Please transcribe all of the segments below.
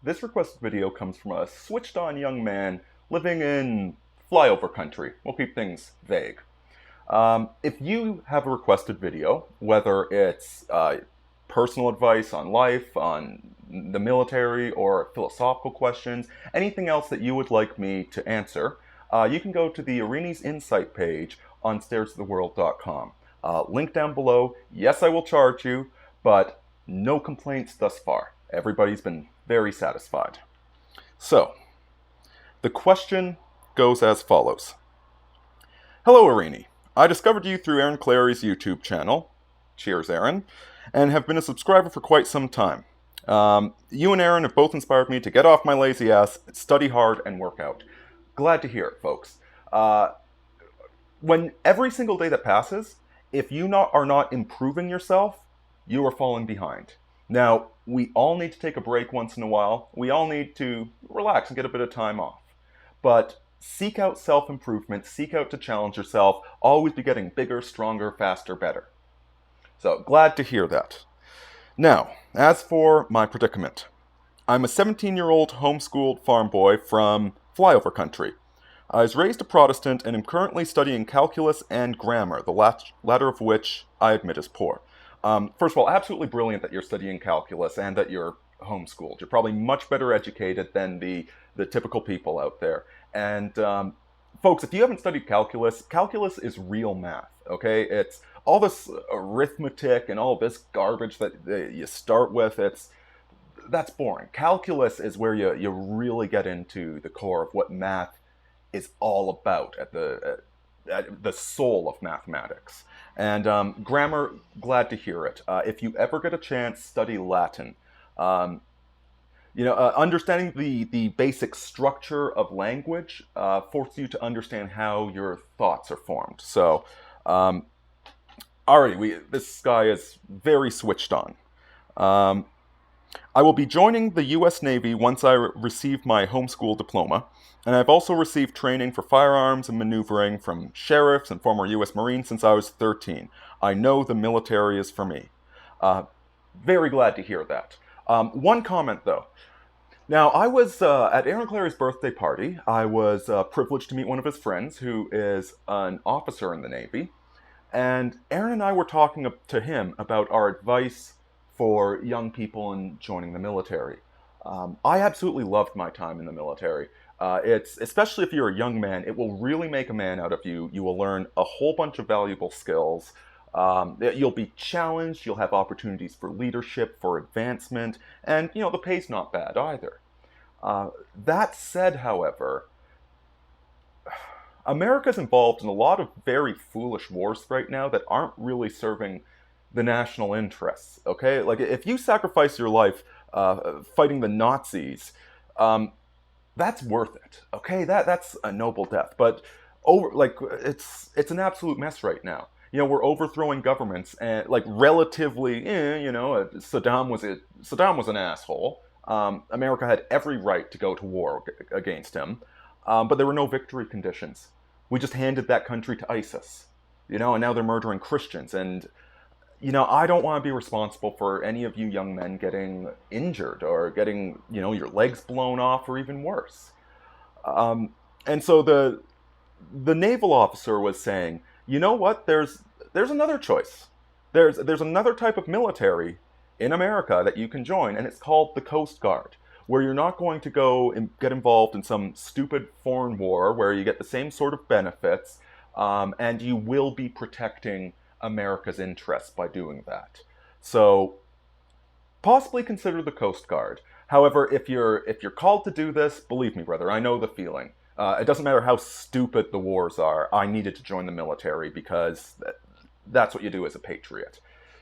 This requested video comes from a switched-on young man living in flyover country. We'll keep things vague. If you have a requested video, whether it's personal advice on life, on the military, or philosophical questions, anything else that you would like me to answer, you can go to the Areni's Insight page on stairsoftheworld.com. Link down below. Yes, I will charge you, but no complaints thus far. Everybody's been very satisfied. So, the question goes as follows. Hello, Areni. I discovered you through Aaron Clary's YouTube channel. Cheers, Aaron. And have been a subscriber for quite some time. You and Aaron have both inspired me to get off my lazy ass, study hard, and work out. Glad to hear it, folks. When every single day that passes, if you are not improving yourself, you are falling behind. Now, we all need to take a break once in a while. We all need to relax and get a bit of time off. But seek out self-improvement, seek out to challenge yourself, always be getting bigger, stronger, faster, better. So, glad to hear that. Now, as for my predicament. I'm a 17-year-old homeschooled farm boy from flyover country. I was raised a Protestant and am currently studying calculus and grammar, the latter of which I admit is poor. First of all, absolutely brilliant that you're studying calculus and that you're homeschooled. You're probably much better educated than the typical people out there. And folks, if you haven't studied calculus, calculus is real math, okay? It's all this arithmetic and all this garbage that you start with. That's boring. Calculus is where you really get into the core of what math is all about, at the soul of mathematics. And grammar, glad to hear it. If you ever get a chance, study Latin. Understanding the basic structure of language forces you to understand how your thoughts are formed. So, already, this guy is very switched on. I will be joining the U.S. Navy once I receive my homeschool diploma, and I've also received training for firearms and maneuvering from sheriffs and former U.S. Marines since I was 13. I know the military is for me. Very glad to hear that. One comment, though. Now, I was at Aaron Clary's birthday party. I was privileged to meet one of his friends who is an officer in the Navy, and Aaron and I were talking to him about our advice for young people in joining the military. I absolutely loved my time in the military. It's especially if you're a young man, it will really make a man out of you. You will learn a whole bunch of valuable skills. You'll be challenged. You'll have opportunities for leadership, for advancement, and the pay's not bad either. That said, however, America's involved in a lot of very foolish wars right now that aren't really serving the national interests, okay? Like, if you sacrifice your life fighting the Nazis, that's worth it, okay? That's a noble death. But it's an absolute mess right now. We're overthrowing governments, and relatively, Saddam was an asshole. America had every right to go to war against him, but there were no victory conditions. We just handed that country to ISIS, and now they're murdering Christians. And I don't want to be responsible for any of you young men getting injured or getting, your legs blown off or even worse. And so the naval officer was saying, you know what? There's another choice. There's another type of military in America that you can join, and it's called the Coast Guard, where you're not going to go and get involved in some stupid foreign war where you get the same sort of benefits, and you will be protecting America's interests by doing that. So, possibly consider the Coast Guard. However, if you're called to do this, believe me, brother, I know the feeling. It doesn't matter how stupid the wars are. I needed to join the military because that's what you do as a patriot.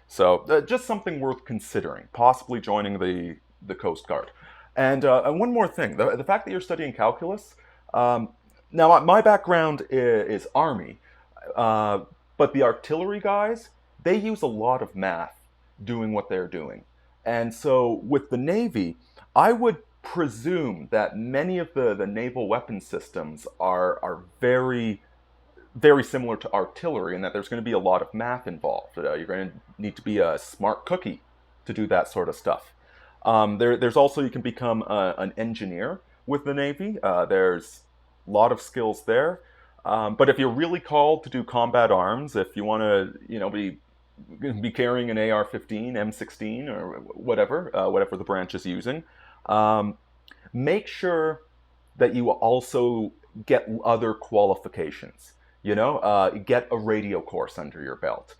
So, just something worth considering, possibly joining the Coast Guard. And one more thing, the fact that you're studying calculus, now my background is Army, but the artillery guys, they use a lot of math doing what they're doing. And so with the Navy, I would presume that many of the naval weapon systems are very, very similar to artillery, and that there's going to be a lot of math involved. You're going to need to be a smart cookie to do that sort of stuff. There's also, you can become an engineer with the Navy. There's a lot of skills there. But if you're really called to do combat arms, if you want to, be carrying an AR-15, M16, or whatever the branch is using, um, make sure that you also get other qualifications. Get a radio course under your belt.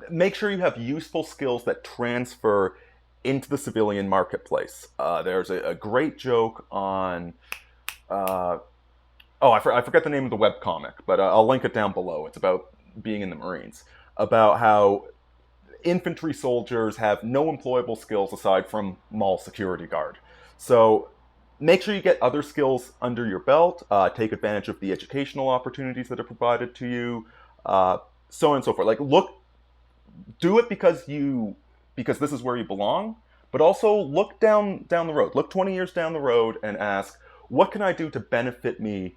Make sure you have useful skills that transfer into the civilian marketplace. There's a great joke on. I forget the name of the webcomic, but I'll link it down below. It's about being in the Marines, about how infantry soldiers have no employable skills aside from mall security guard. So make sure you get other skills under your belt. Take advantage of the educational opportunities that are provided to you, so on and so forth. Do it because this is where you belong. But also look down the road. Look 20 years down the road and ask, what can I do to benefit me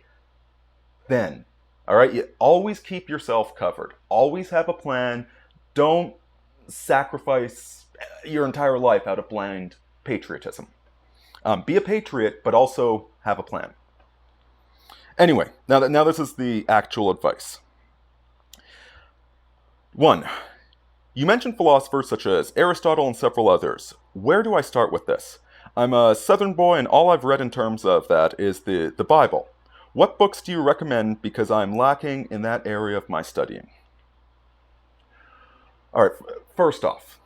then? All right. You always keep yourself covered. Always have a plan. Don't sacrifice your entire life out of blind patriotism. Be a patriot, but also have a plan. Anyway, now this is the actual advice. 1. You mentioned philosophers such as Aristotle and several others. Where do I start with this? I'm a Southern boy, and all I've read in terms of that is the Bible. What books do you recommend, because I'm lacking in that area of my studying? All right, first off,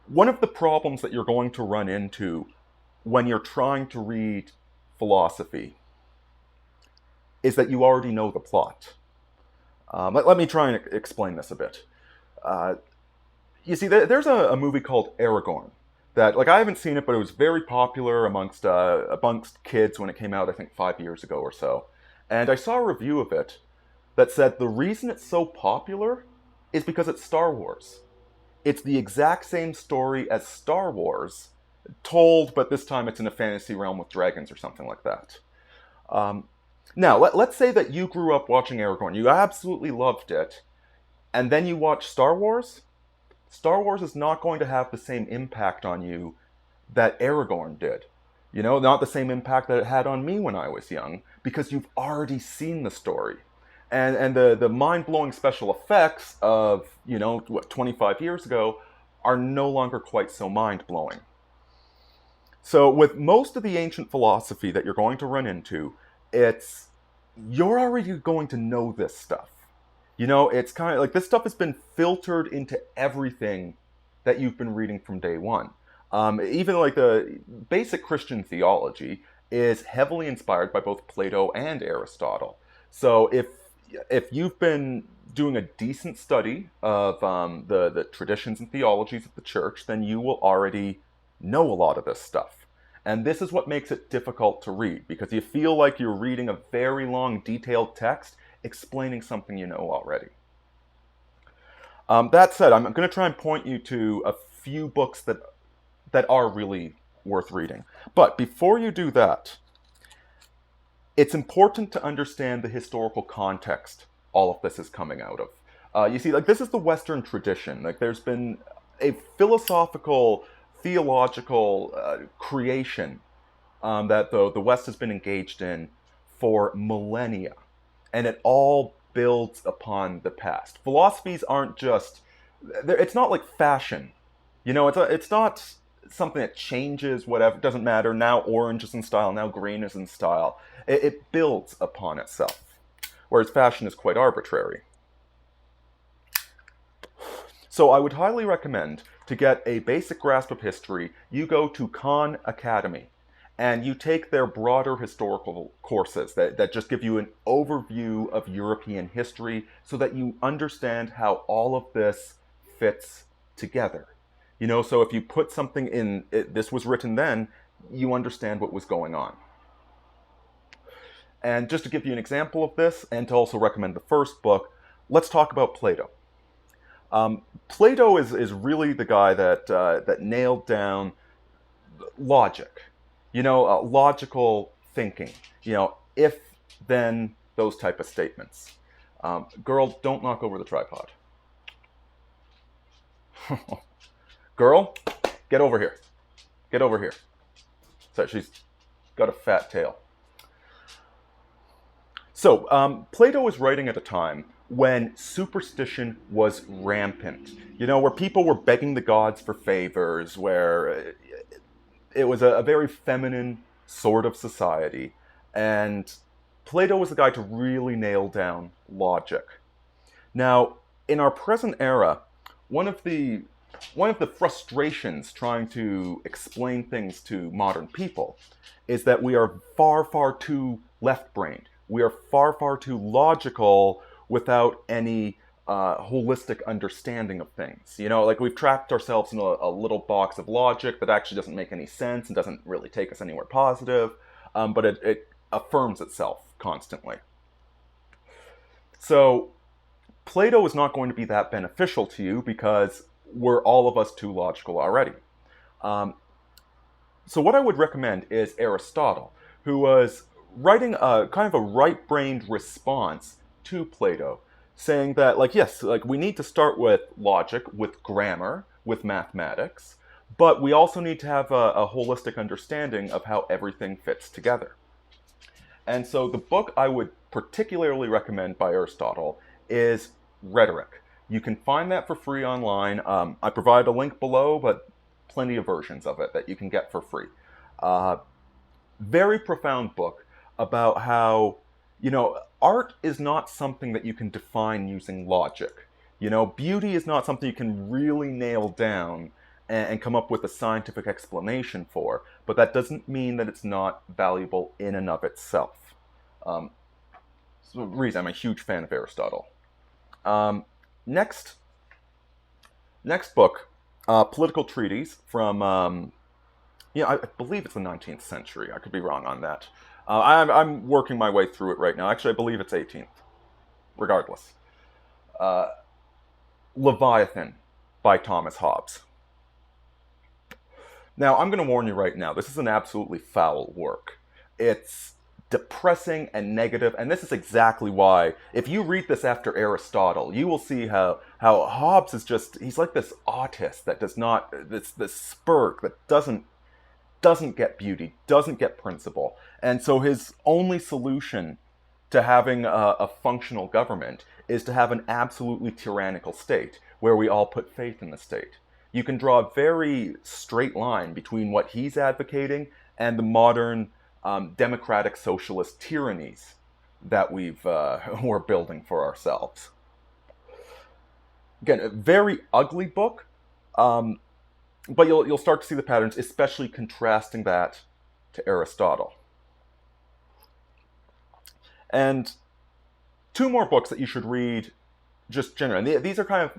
one of the problems that you're going to run into when you're trying to read philosophy is that you already know the plot. Let me try and explain this a bit. You see, there's a movie called Aragorn that, I haven't seen it, but it was very popular amongst kids when it came out, I think 5 years ago or so. And I saw a review of it that said the reason it's so popular is because it's Star Wars. It's the exact same story as Star Wars, told, but this time it's in a fantasy realm with dragons or something like that. Now, let's say that you grew up watching Aragorn. You absolutely loved it. And then you watch Star Wars. Star Wars is not going to have the same impact on you that Aragorn did. Not the same impact that it had on me when I was young, because you've already seen the story. And the mind-blowing special effects of, 25 years ago are no longer quite so mind-blowing. So with most of the ancient philosophy that you're going to run into, you're already going to know this stuff. It's kind of like this stuff has been filtered into everything that you've been reading from day one. Even the basic Christian theology is heavily inspired by both Plato and Aristotle. So if you've been doing a decent study of the traditions and theologies of the church, then you will already know a lot of this stuff. And this is what makes it difficult to read, because you feel like you're reading a very long, detailed text explaining something you know already. That said, I'm going to try and point you to a few books that are really worth reading. But before you do that, it's important to understand the historical context all of this is coming out of. You see, this is the Western tradition. There's been a philosophical, theological creation that the West has been engaged in for millennia. And it all builds upon the past. Philosophies aren't it's not like fashion. It's not something that changes whatever, it doesn't matter, now orange is in style, now green is in style. It builds upon itself, whereas fashion is quite arbitrary. So I would highly recommend, to get a basic grasp of history, you go to Khan Academy and you take their broader historical courses that just give you an overview of European history so that you understand how all of this fits together. So if you put something in, this was written then, you understand what was going on. And just to give you an example of this, and to also recommend the first book, let's talk about Plato. Plato is really the guy that nailed down logic, logical thinking, if, then, those type of statements. Girl, don't knock over the tripod. Girl, get over here. Get over here. So she's got a fat tail. So, Plato was writing at a time when superstition was rampant. You know, where people were begging the gods for favors, where it was a very feminine sort of society. And Plato was the guy to really nail down logic. Now, in our present era, one of the frustrations trying to explain things to modern people is that we are far, far too left-brained. We are far, far too logical without any holistic understanding of things. You know, like we've trapped ourselves in a little box of logic that actually doesn't make any sense and doesn't really take us anywhere positive, but it affirms itself constantly. So Plato is not going to be that beneficial to you because we're all of us too logical already. Um, so what I would recommend is Aristotle, who was writing a kind of a right-brained response to Plato, saying that, like, yes, like we need to start with logic, with grammar, with mathematics, but we also need to have a holistic understanding of how everything fits together. And so the book I would particularly recommend by Aristotle is Rhetoric. You can find that for free online. I provide a link below, but plenty of versions of it that you can get for free. Uh, Very profound book about how, you know, art is not something that you can define using logic. You know, beauty is not something you can really nail down and come up with a scientific explanation for, but that doesn't mean that it's not valuable in and of itself. Um, so the reason I'm a huge fan of Aristotle. Um, next, next book, Political Treatise from yeah, I believe it's the 19th century. I could be wrong on that. I'm working my way through it right now. Actually, I believe it's 18th. Regardless. Uh, Leviathan by Thomas Hobbes. Now, I'm going to warn you right now, this is an absolutely foul work. It's depressing and negative, and this is exactly why, if you read this after Aristotle, you will see how Hobbes is just, he's like this autist that does not, this spurg that doesn't get beauty, doesn't get principle. And so his only solution to having a functional government is to have an absolutely tyrannical state where we all put faith in the state. You can draw a very straight line between what he's advocating and the modern democratic socialist tyrannies that we're building for ourselves. Again, a very ugly book, but you'll start to see the patterns, especially contrasting that to Aristotle. And two more books that you should read, just generally. These are kind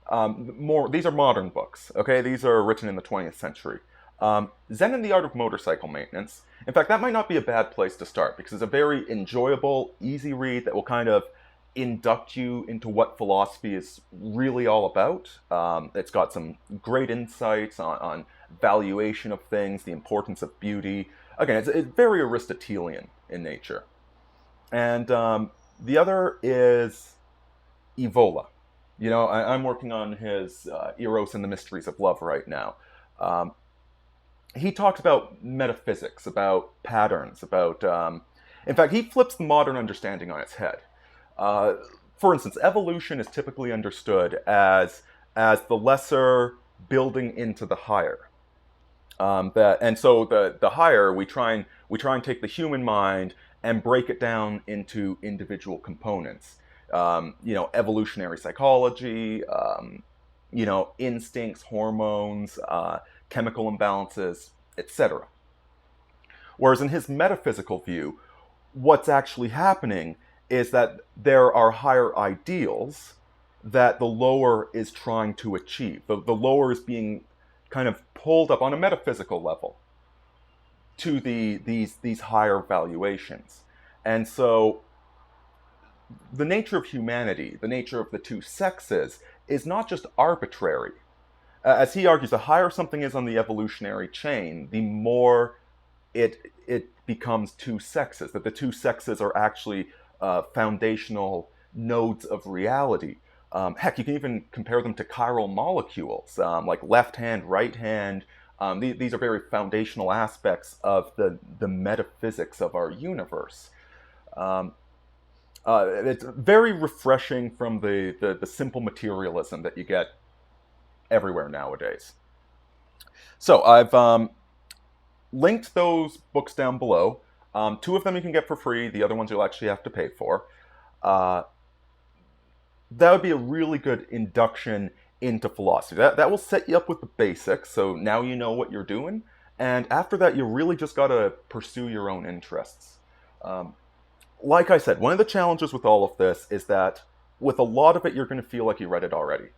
of more. These are modern books. Okay, these are written in the 20th century. Zen and the Art of Motorcycle Maintenance. In fact, that might not be a bad place to start because it's a very enjoyable, easy read that will kind of induct you into what philosophy is really all about. It's got some great insights on valuation of things, the importance of beauty. Again, it's very Aristotelian in nature. And the other is Evola. You know, I'm working on his Eros and the Mysteries of Love right now. He talks about metaphysics, about patterns, about... in fact, he flips the modern understanding on its head. For instance, evolution is typically understood as the lesser building into the higher. And so the higher, we try and take the human mind and break it down into individual components. You know, evolutionary psychology, you know, instincts, hormones, chemical imbalances, etc. Whereas in his metaphysical view, what's actually happening is that there are higher ideals that the lower is trying to achieve. The lower is being kind of pulled up on a metaphysical level to these higher valuations. And so the nature of humanity, the nature of the two sexes, is not just arbitrary. As he argues, the higher something is on the evolutionary chain, the more it becomes two sexes, that the two sexes are actually foundational nodes of reality. Heck, you can even compare them to chiral molecules, like left hand, right hand. These are very foundational aspects of the metaphysics of our universe. Um, it's very refreshing from the simple materialism that you get everywhere nowadays. So I've linked those books down below. Two of them you can get for free. The other ones you'll actually have to pay for. Uh, that would be a really good induction into philosophy. That will set you up with the basics, so now you know what you're doing. And after that, you really just got to pursue your own interests. Um, like I said, one of the challenges with all of this is that with a lot of it, you're going to feel like you read it already.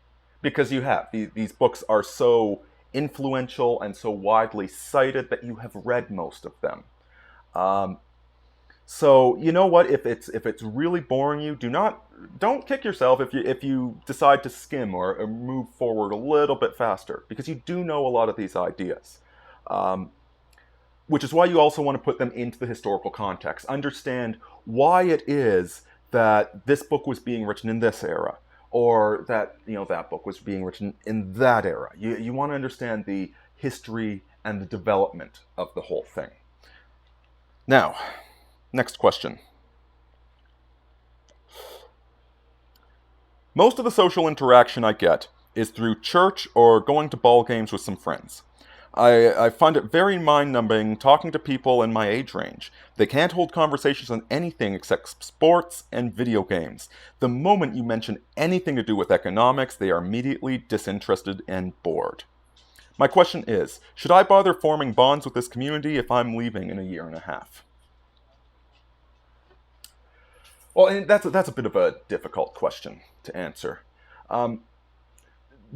Because you have. These books are so influential and so widely cited that you have read most of them. Um, so you know what? If it's really boring you, don't kick yourself if you decide to skim or move forward a little bit faster because you do know a lot of these ideas. Um, which is why you also want to put them into the historical context. Understand why it is that this book was being written in this era, or that that book was being written in that era. You want to understand the history and the development of the whole thing. Now, next question. Most of the social interaction I get is through church or going to ball games with some friends. I find it very mind-numbing talking to people in my age range. They can't hold conversations on anything except sports and video games. The moment you mention anything to do with economics, they are immediately disinterested and bored. My question is, should I bother forming bonds with this community if I'm leaving in a year and a half? Well, and that's a bit of a difficult question to answer. Um,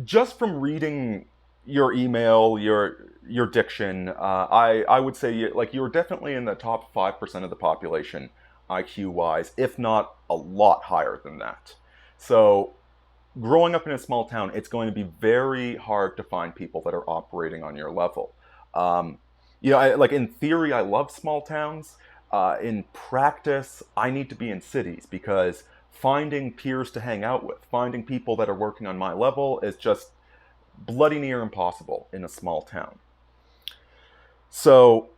just from reading your email, your diction, I would say you're definitely in the top 5% of the population IQ wise, if not a lot higher than that. So growing up in a small town, it's going to be very hard to find people that are operating on your level. Um, like in theory, I love small towns. In practice, I need to be in cities because finding peers to hang out with, finding people that are working on my level is just bloody near impossible in a small town. So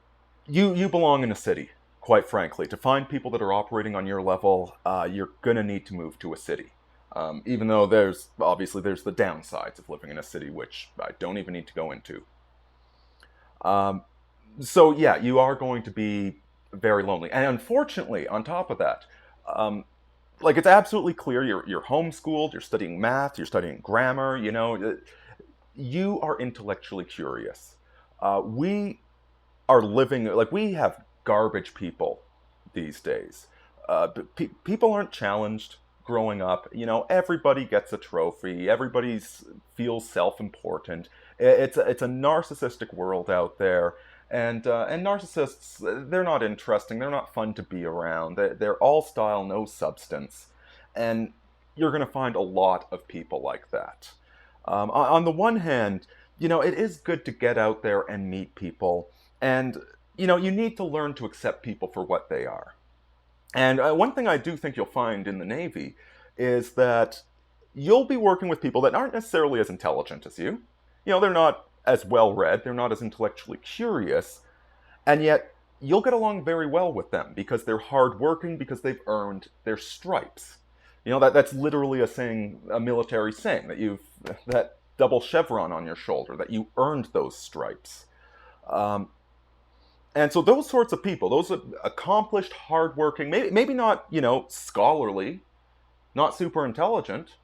you belong in a city, quite frankly. To find people that are operating on your level, you're gonna need to move to a city. Even though there's the downsides of living in a city, which I don't even need to go into. Um, so yeah, you are going to be very lonely, and unfortunately, on top of that, um, like it's absolutely clear you're homeschooled, you're studying math, you're studying grammar. You are intellectually curious. We are living like we have garbage people these days. People aren't challenged growing up. Everybody gets a trophy. Everybody's feels self-important. It's a narcissistic world out there, and narcissists, they're not interesting. They're not fun to be around. They're all style, no substance, and you're going to find a lot of people like that. On the one hand, it is good to get out there and meet people, and you need to learn to accept people for what they are. And one thing I do think you'll find in the Navy is that you'll be working with people that aren't necessarily as intelligent as you. They're not as well read, they're not as intellectually curious, and yet you'll get along very well with them because they're hardworking, because they've earned their stripes. That's literally a military saying that double chevron on your shoulder, that you earned those stripes. Um, and so those sorts of people, those accomplished, hardworking, maybe not scholarly, not super intelligent,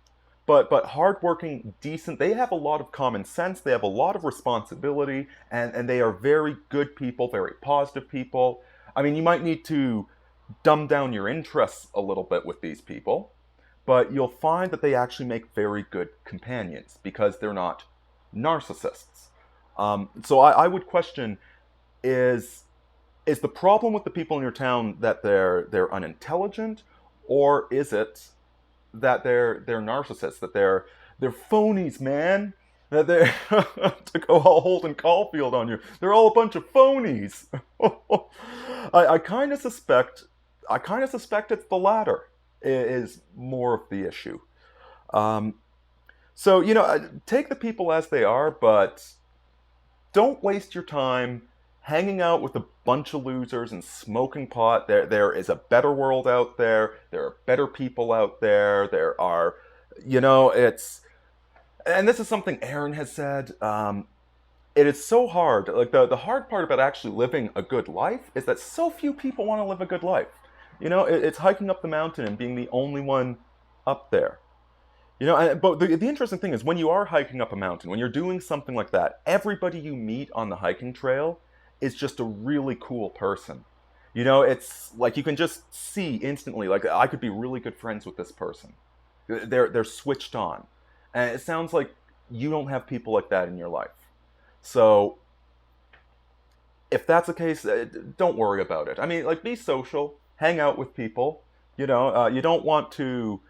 but hardworking, decent. They have a lot of common sense. They have a lot of responsibility, and they are very good people, very positive people. I mean, you might need to dumb down your interests a little bit with these people, but you'll find that they actually make very good companions because they're not narcissists. So I would question: is the problem with the people in your town that they're unintelligent, or is it that they're narcissists, that they're phonies, man? That they're to go all Holden Caulfield on you. They're all a bunch of phonies. I kind of suspect. I kind of suspect it's the latter is more of the issue. Um, take the people as they are, but don't waste your time hanging out with a bunch of losers and smoking pot. There is a better world out there. There are better people out there. There are, it's, and this is something Aaron has said. It is so hard. Like the hard part about actually living a good life is that so few people want to live a good life. It's hiking up the mountain and being the only one up there. But the interesting thing is when you are hiking up a mountain, when you're doing something like that, everybody you meet on the hiking trail is just a really cool person. It's like you can just see instantly, like I could be really good friends with this person. They're switched on. And it sounds like you don't have people like that in your life. So if that's the case, don't worry about it. I mean, like be social, hang out with people. You don't want to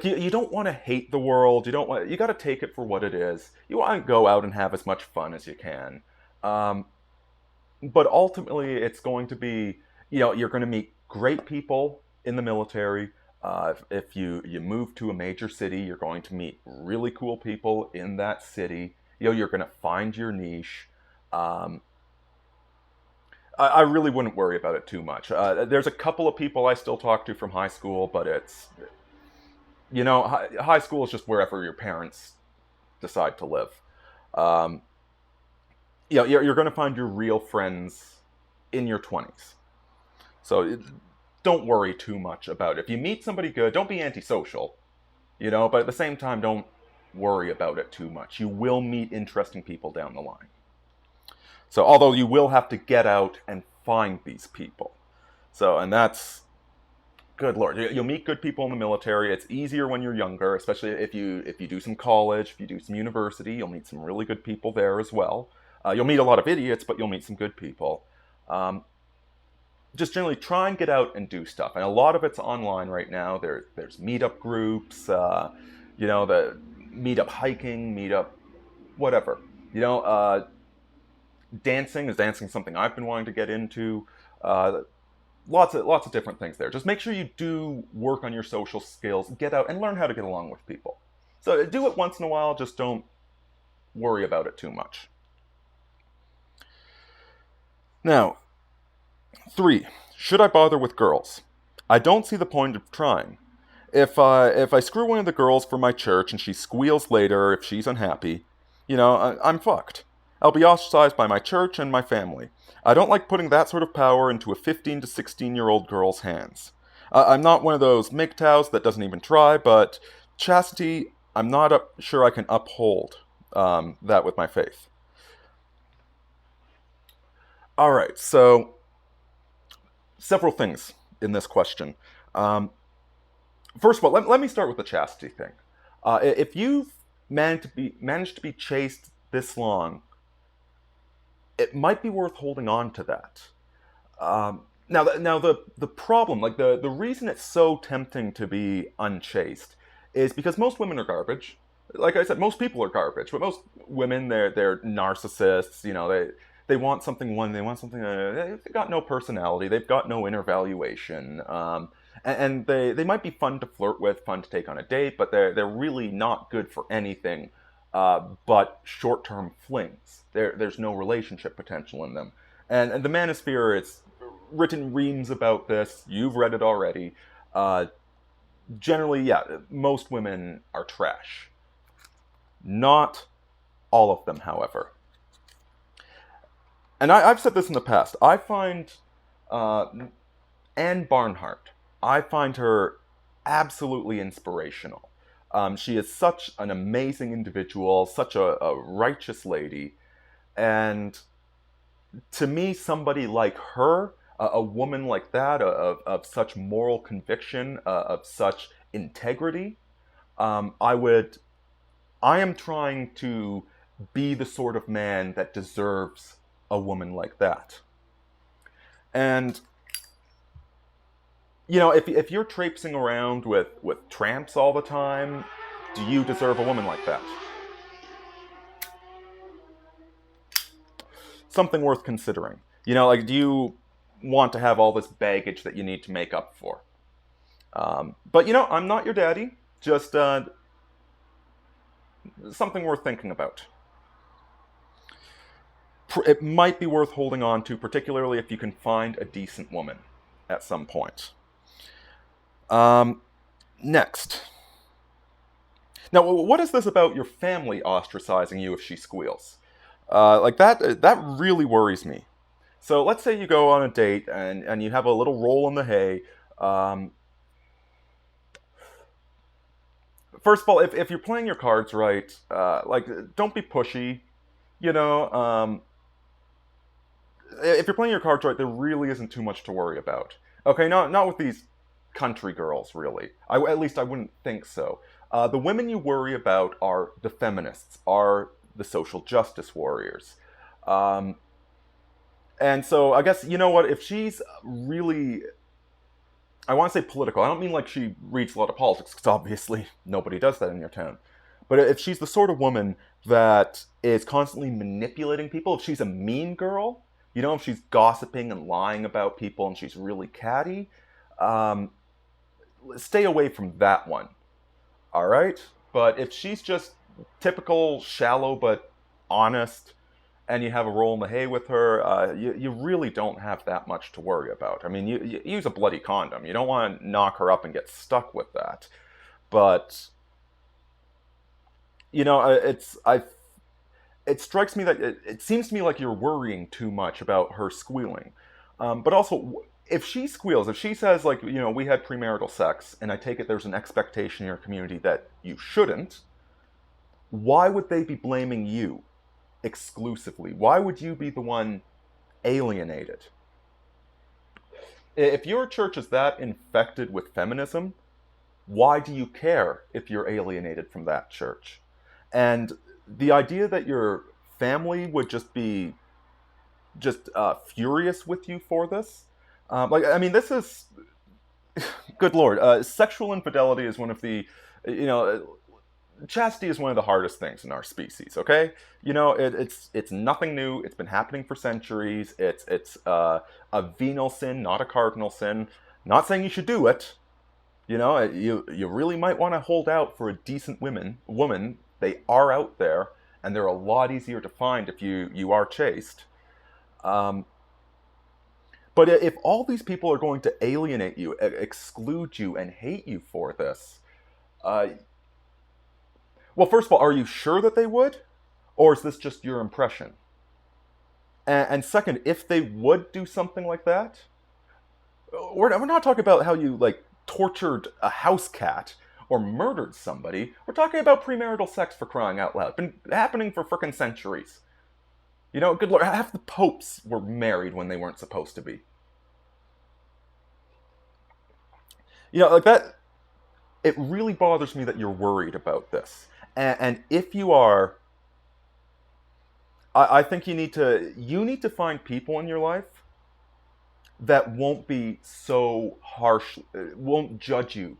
you don't want to hate the world. You got to take it for what it is. You want to go out and have as much fun as you can. Um, but ultimately, it's going to be you're going to meet great people in the military. If you move to a major city, you're going to meet really cool people in that city. You're going to find your niche. Um, I really wouldn't worry about it too much. There's a couple of people I still talk to from high school, but it's high school is just wherever your parents decide to live. Um, you're going to find your real friends in your 20s. So don't worry too much about it. If you meet somebody good, don't be antisocial, but at the same time, don't worry about it too much. You will meet interesting people down the line. So, although you will have to get out and find these people. So, and that's good lord. You'll meet good people in the military. It's easier when you're younger, especially if you do some college, if you do some university. You'll meet some really good people there as well. You'll meet a lot of idiots, but you'll meet some good people. Just generally try and get out and do stuff. And a lot of it's online right now. There's meetup groups, the meetup hiking, meetup whatever. Dancing something I've been wanting to get into. Lots of different things there. Just make sure you do work on your social skills, get out and learn how to get along with people. So do it once in a while, just don't worry about it too much. Now, 3. Should I bother with girls? I don't see the point of trying. If I screw one of the girls from my church and she squeals later if she's unhappy, I'm fucked. I'll be ostracized by my church and my family. I don't like putting that sort of power into a 15 to 16-year-old girl's hands. I'm not one of those MGTOWs that doesn't even try, but chastity, I'm not sure I can uphold that with my faith. All right, so several things in this question. First of all, let me start with the chastity thing. If you've managed to be chaste this long, it might be worth holding on to that. Now the problem, like the reason it's so tempting to be unchaste, is because most women are garbage. Like I said, most people are garbage, but most women they're narcissists. They want something one, they want something. They've got no personality. They've got no inner valuation. And they might be fun to flirt with, fun to take on a date, but they're really not good for anything but short-term flings. There's no relationship potential in them. And the manosphere, it's written reams about this. You've read it already. Generally, yeah, most women are trash. Not all of them, however. And I've said this in the past. I find Anne Barnhart, I find her absolutely inspirational. She is such an amazing individual, such a righteous lady. And to me, somebody like her, a woman like that, of such moral conviction, of such integrity, I am trying to be the sort of man that deserves a woman like that. And if you're traipsing around with tramps all the time, do you deserve a woman like that? Something worth considering. Do you want to have all this baggage that you need to make up for? But I'm not your daddy. Just something worth thinking about. It might be worth holding on to, particularly if you can find a decent woman at some point. Um, Next. Now, what is this about your family ostracizing you if she squeals? Like that really worries me. So let's say you go on a date and you have a little roll in the hay. Um, First of all, if you're playing your cards right, like don't be pushy. You know, if you're playing your cards right, there really isn't too much to worry about. Okay, not with these country girls, really. At least I wouldn't think so. The women you worry about are the feminists, are the social justice warriors. Um, and so I guess, you know what, if she's really, I want to say political, I don't mean like she reads a lot of politics, because obviously nobody does that in your town. But if she's the sort of woman that is constantly manipulating people, if she's a mean girl, you know, if she's gossiping and lying about people and she's really catty, um, stay away from that one. All right? But if she's just typical, shallow, but honest, and you have a roll in the hay with her, you really don't have that much to worry about. I mean, you use a bloody condom. You don't want to knock her up and get stuck with that. But, you know, it strikes me that it seems to me like you're worrying too much about her squealing. But also, if she squeals, if she says, like, you know, we had premarital sex, and I take it there's an expectation in your community that you shouldn't, why would they be blaming you exclusively? Why would you be the one alienated? If your church is that infected with feminism, why do you care if you're alienated from that church? And the idea that your family would just be just furious with you for this, like, I mean, this is, good lord, sexual infidelity is one of the, you know, chastity is one of the hardest things in our species. Okay, you know, it's nothing new. It's been happening for centuries. It's a venal sin, not a cardinal sin. Not saying you should do it. You know, you really might want to hold out for a decent woman. They are out there, and they're a lot easier to find if you are chaste. Um, but if all these people are going to alienate you, exclude you, and hate you for this, uh, well, first of all, are you sure that they would? Or is this just your impression? And second, if they would do something like that, we're not talking about how you, like, tortured a house cat or murdered somebody. We're talking about premarital sex, for crying out loud. Been happening for frickin' centuries. You know, good lord, half the popes were married when they weren't supposed to be. You know, like that, it really bothers me that you're worried about this. And if you are, I think you need to find people in your life that won't be so harsh, won't judge you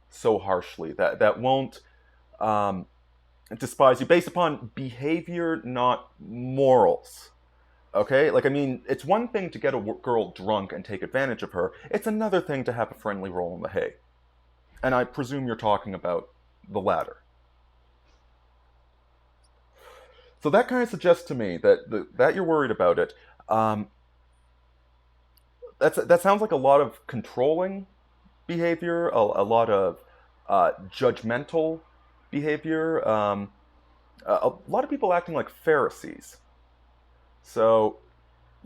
so harshly, that won't um, despise you based upon behavior, not morals. Okay, like, I mean, it's one thing to get a girl drunk and take advantage of her. It's another thing to have a friendly roll in the hay. And I presume you're talking about the latter. So that kind of suggests to me that you're worried about it. Um, that sounds like a lot of controlling behavior, a lot of judgmental behavior, a lot of people acting like Pharisees. So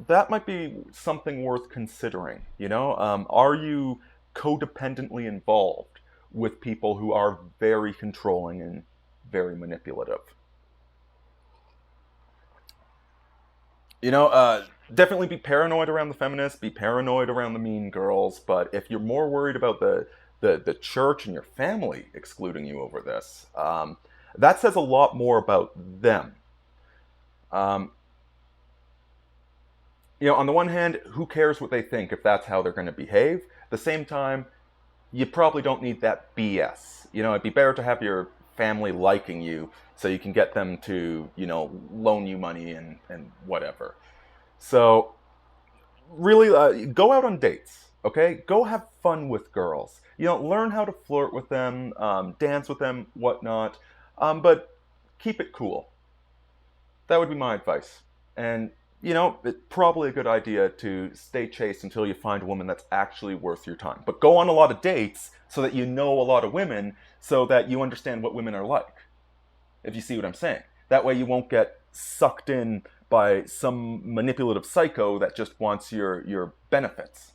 that might be something worth considering. You know, are you codependently involved with people who are very controlling and very manipulative? You know, definitely be paranoid around the feminists, be paranoid around the mean girls, but if you're more worried about the church and your family excluding you over this, that says a lot more about them. Um, you know, on the one hand, who cares what they think if that's how they're going to behave? At the same time, you probably don't need that BS. You know, it'd be better to have your family liking you so you can get them to, you know, loan you money and whatever. So really, go out on dates, okay? Go have fun with girls. You know, learn how to flirt with them, dance with them, whatnot. But keep it cool. That would be my advice. And, you know, it's probably a good idea to stay chaste until you find a woman that's actually worth your time. But go on a lot of dates so that you know a lot of women, so that you understand what women are like, if you see what I'm saying. That way you won't get sucked in by some manipulative psycho that just wants your benefits.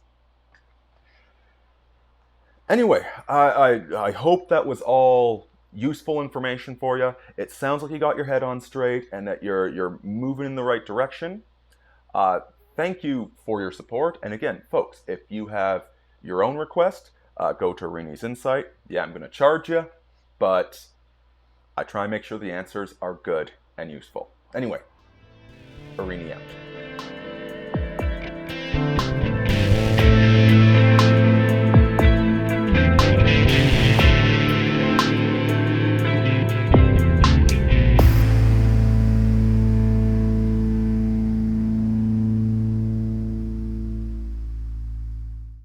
Anyway, I hope that was all useful information for you. It sounds like you got your head on straight and that you're moving in the right direction. Uh, Thank you for your support. And again, folks, if you have your own request, go to Rini's Insight. Yeah, I'm going to charge you, but I try and make sure the answers are good and useful. Anyway, Rini out.